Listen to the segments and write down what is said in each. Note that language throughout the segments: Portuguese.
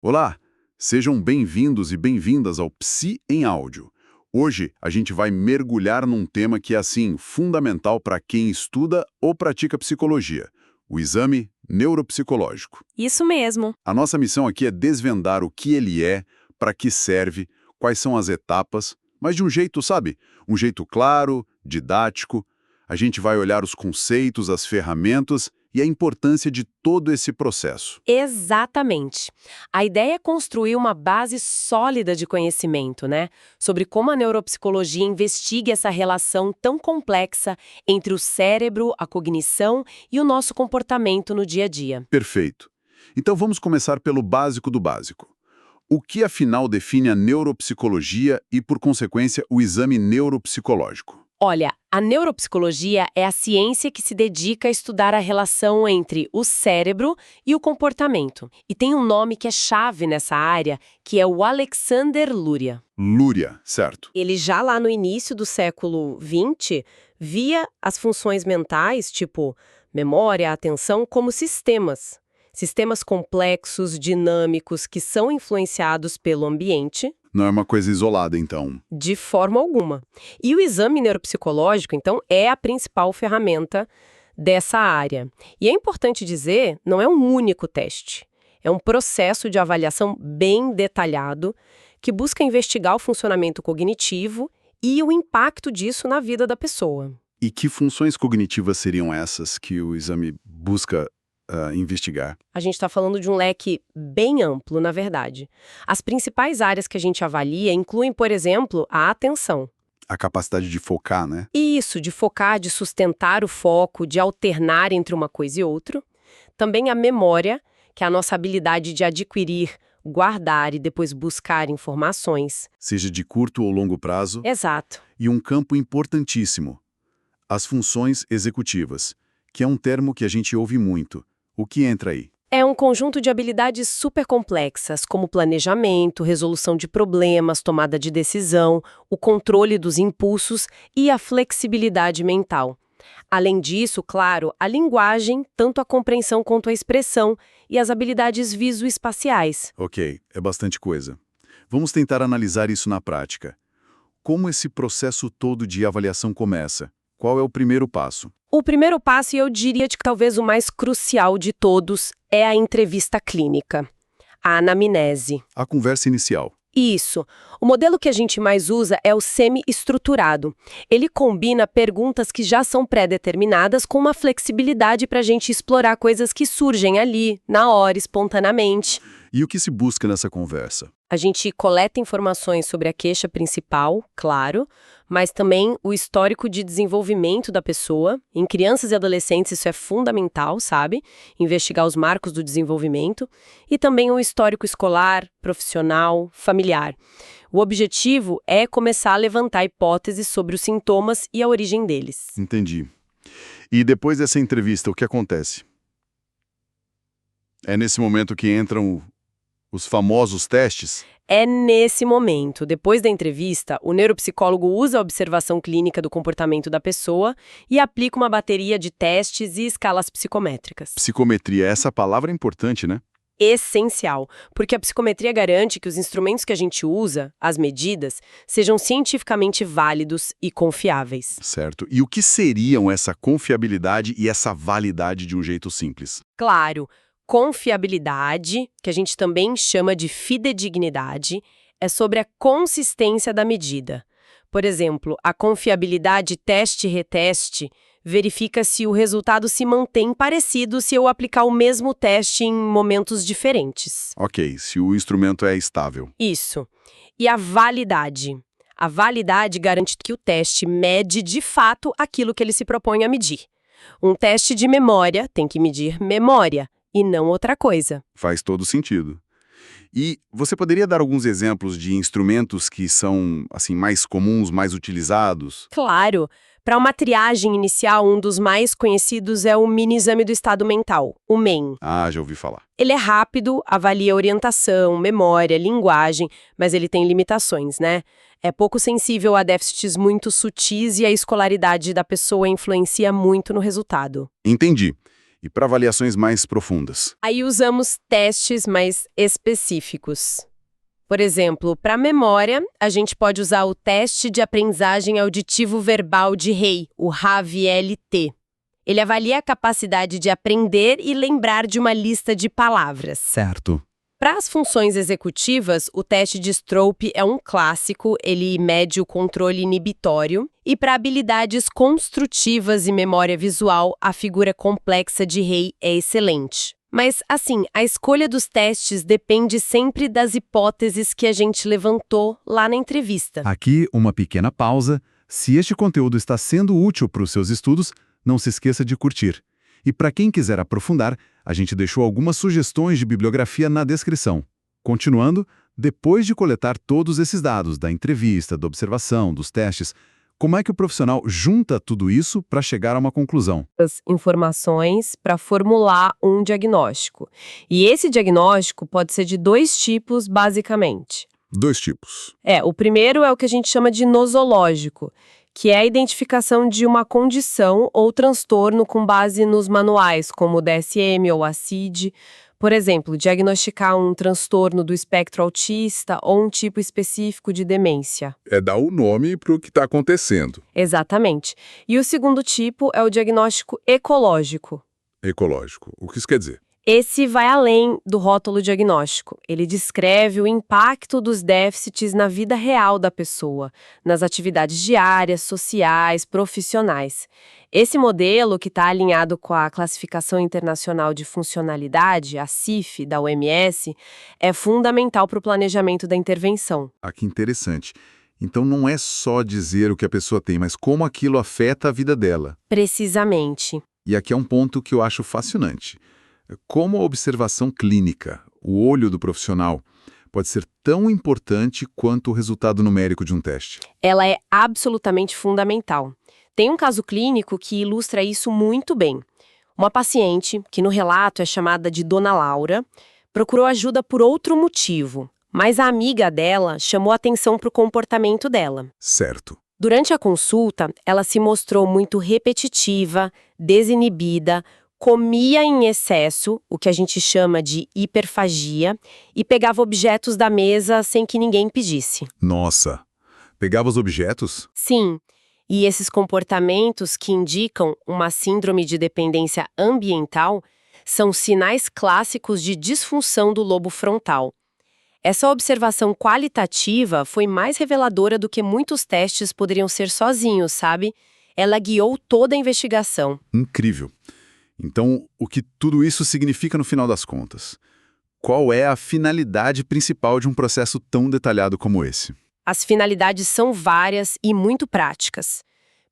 Olá, sejam bem-vindos e bem-vindas ao Psi em Áudio. Hoje a gente vai mergulhar num tema que é, assim, fundamental para quem estuda ou pratica psicologia, o exame neuropsicológico. Isso mesmo. A nossa missão aqui é desvendar o que ele é, para que serve, quais são as etapas, mas de um jeito, sabe? Um jeito claro, didático. A gente vai olhar os conceitos, as ferramentas e a importância de todo esse processo. Exatamente. A ideia é construir uma base sólida de conhecimento, né? Sobre como a neuropsicologia investiga essa relação tão complexa entre o cérebro, a cognição e o nosso comportamento no dia a dia. Perfeito. Então vamos começar pelo básico do básico. O que afinal define a neuropsicologia e, por consequência, o exame neuropsicológico? Olha, a neuropsicologia é a ciência que se dedica a estudar a relação entre o cérebro e o comportamento. E tem um nome que é chave nessa área, que é o Alexander Luria. Luria, certo. Ele já lá no início do século XX via as funções mentais, tipo memória, atenção, como sistemas. Sistemas complexos, dinâmicos, que são influenciados pelo ambiente. Não é uma coisa isolada, então. De forma alguma. E o exame neuropsicológico, então, é a principal ferramenta dessa área. E é importante dizer, não é um único teste. É um processo de avaliação bem detalhado que busca investigar o funcionamento cognitivo e o impacto disso na vida da pessoa. E que funções cognitivas seriam essas que o exame busca investigar? A gente está falando de um leque bem amplo, na verdade. As principais áreas que a gente avalia incluem, por exemplo, a atenção. A capacidade de focar, né? Isso, de focar, de sustentar o foco, de alternar entre uma coisa e outra. Também a memória, que é a nossa habilidade de adquirir, guardar e depois buscar informações. Seja de curto ou longo prazo. Exato. E um campo importantíssimo, as funções executivas, que é um termo que a gente ouve muito. O que entra aí? É um conjunto de habilidades super complexas, como planejamento, resolução de problemas, tomada de decisão, o controle dos impulsos e a flexibilidade mental. Além disso, claro, a linguagem, tanto a compreensão quanto a expressão, e as habilidades visoespaciais. Ok, é bastante coisa. Vamos tentar analisar isso na prática. Como esse processo todo de avaliação começa? Qual é o primeiro passo? O primeiro passo, e eu diria que talvez o mais crucial de todos, é a entrevista clínica, a anamnese. A conversa inicial. Isso. O modelo que a gente mais usa é o semi-estruturado. Ele combina perguntas que já são pré-determinadas com uma flexibilidade para a gente explorar coisas que surgem ali, na hora, espontaneamente. E o que se busca nessa conversa? A gente coleta informações sobre a queixa principal, claro, mas também o histórico de desenvolvimento da pessoa. Em crianças e adolescentes isso é fundamental, sabe? Investigar os marcos do desenvolvimento. E também o histórico escolar, profissional, familiar. O objetivo é começar a levantar hipóteses sobre os sintomas e a origem deles. Entendi. E depois dessa entrevista, o que acontece? É nesse momento que entram os famosos testes? É nesse momento, depois da entrevista, o neuropsicólogo usa a observação clínica do comportamento da pessoa e aplica uma bateria de testes e escalas psicométricas. Psicometria, essa palavra é importante, né? Essencial, porque a psicometria garante que os instrumentos que a gente usa, as medidas, sejam cientificamente válidos e confiáveis. Certo. E o que seriam essa confiabilidade e essa validade de um jeito simples? Claro, confiabilidade, que a gente também chama de fidedignidade, é sobre a consistência da medida. Por exemplo, a confiabilidade teste-reteste verifica se o resultado se mantém parecido se eu aplicar o mesmo teste em momentos diferentes. Ok, se o instrumento é estável. Isso. E a validade? A validade garante que o teste mede de fato aquilo que ele se propõe a medir. Um teste de memória tem que medir memória e não outra coisa. Faz todo sentido. E você poderia dar alguns exemplos de instrumentos que são, assim, mais comuns, mais utilizados? Claro. Para uma triagem inicial, um dos mais conhecidos é o mini-exame do estado mental, o MEM. Ah, já ouvi falar. Ele é rápido, avalia orientação, memória, linguagem, mas ele tem limitações, né? É pouco sensível a déficits muito sutis e a escolaridade da pessoa influencia muito no resultado. Entendi. E para avaliações mais profundas? Aí usamos testes mais específicos. Por exemplo, para memória, a gente pode usar o teste de aprendizagem auditivo verbal de Rey, o RAVLT. Ele avalia a capacidade de aprender e lembrar de uma lista de palavras. Certo. Para as funções executivas, o teste de Stroop é um clássico, ele mede o controle inibitório. E para habilidades construtivas e memória visual, a figura complexa de Rey é excelente. Mas, assim, a escolha dos testes depende sempre das hipóteses que a gente levantou lá na entrevista. Aqui, uma pequena pausa. Se este conteúdo está sendo útil para os seus estudos, não se esqueça de curtir. E para quem quiser aprofundar, a gente deixou algumas sugestões de bibliografia na descrição. Continuando, depois de coletar todos esses dados da entrevista, da observação, dos testes, como é que o profissional junta tudo isso para chegar a uma conclusão? As informações para formular um diagnóstico. E esse diagnóstico pode ser de 2 tipos, basicamente. 2 tipos. O primeiro é o que a gente chama de nosológico, que é a identificação de uma condição ou transtorno com base nos manuais, como o DSM ou a CID. Por exemplo, diagnosticar um transtorno do espectro autista ou um tipo específico de demência. É dar o nome para o que está acontecendo. Exatamente. E o segundo tipo é o diagnóstico ecológico. Ecológico. O que isso quer dizer? Esse vai além do rótulo diagnóstico. Ele descreve o impacto dos déficits na vida real da pessoa, nas atividades diárias, sociais, profissionais. Esse modelo, que está alinhado com a Classificação Internacional de Funcionalidade, a CIF, da OMS, é fundamental para o planejamento da intervenção. Ah, que interessante. Então não é só dizer o que a pessoa tem, mas como aquilo afeta a vida dela. Precisamente. E aqui é um ponto que eu acho fascinante. Como a observação clínica, o olho do profissional, pode ser tão importante quanto o resultado numérico de um teste. Ela é absolutamente fundamental. Tem um caso clínico que ilustra isso muito bem. Uma paciente, que no relato é chamada de Dona Laura, procurou ajuda por outro motivo, mas a amiga dela chamou atenção para o comportamento dela. Certo. Durante a consulta, ela se mostrou muito repetitiva, desinibida, comia em excesso, o que a gente chama de hiperfagia, e pegava objetos da mesa sem que ninguém pedisse. Nossa, pegava os objetos? Sim, e esses comportamentos que indicam uma síndrome de dependência ambiental são sinais clássicos de disfunção do lobo frontal. Essa observação qualitativa foi mais reveladora do que muitos testes poderiam ser sozinhos, sabe? Ela guiou toda a investigação. Incrível. Então, o que tudo isso significa no final das contas? Qual é a finalidade principal de um processo tão detalhado como esse? As finalidades são várias e muito práticas.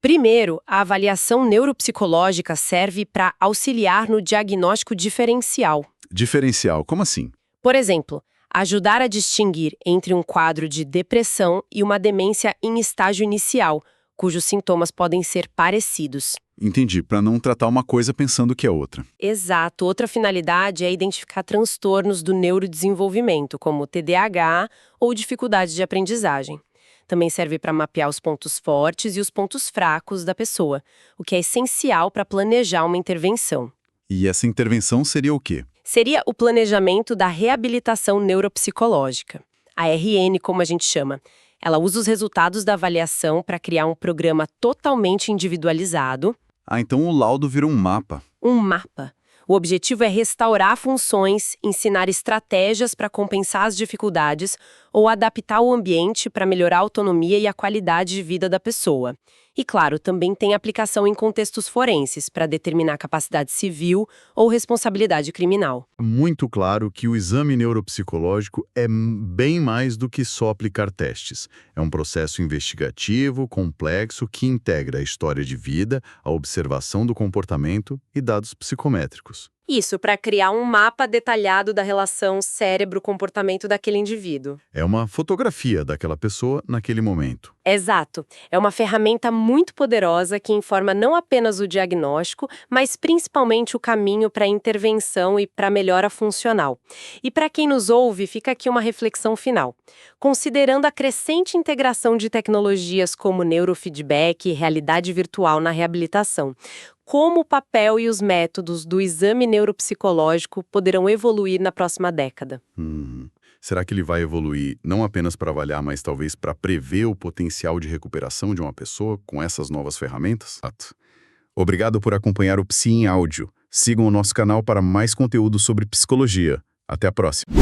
Primeiro, a avaliação neuropsicológica serve para auxiliar no diagnóstico diferencial. Diferencial, como assim? Por exemplo, ajudar a distinguir entre um quadro de depressão e uma demência em estágio inicial, cujos sintomas podem ser parecidos. Entendi, para não tratar uma coisa pensando que é outra. Exato. Outra finalidade é identificar transtornos do neurodesenvolvimento, como TDAH ou dificuldades de aprendizagem. Também serve para mapear os pontos fortes e os pontos fracos da pessoa, o que é essencial para planejar uma intervenção. E essa intervenção seria o quê? Seria o planejamento da reabilitação neuropsicológica, a RN, como a gente chama. Ela usa os resultados da avaliação para criar um programa totalmente individualizado. Ah, então o laudo virou um mapa. Um mapa. O objetivo é restaurar funções, ensinar estratégias para compensar as dificuldades ou adaptar o ambiente para melhorar a autonomia e a qualidade de vida da pessoa. E, claro, também tem aplicação em contextos forenses para determinar capacidade civil ou responsabilidade criminal. Muito claro que o exame neuropsicológico é bem mais do que só aplicar testes. É um processo investigativo, complexo, que integra a história de vida, a observação do comportamento e dados psicométricos. Isso, para criar um mapa detalhado da relação cérebro-comportamento daquele indivíduo. É uma fotografia daquela pessoa naquele momento. Exato. É uma ferramenta muito poderosa que informa não apenas o diagnóstico, mas principalmente o caminho para a intervenção e para a melhora funcional. E para quem nos ouve, fica aqui uma reflexão final. Considerando a crescente integração de tecnologias como neurofeedback e realidade virtual na reabilitação, como o papel e os métodos do exame neuropsicológico poderão evoluir na próxima década. Será que ele vai evoluir não apenas para avaliar, mas talvez para prever o potencial de recuperação de uma pessoa com essas novas ferramentas? Obrigado por acompanhar o Psi em Áudio. Sigam o nosso canal para mais conteúdo sobre psicologia. Até a próxima.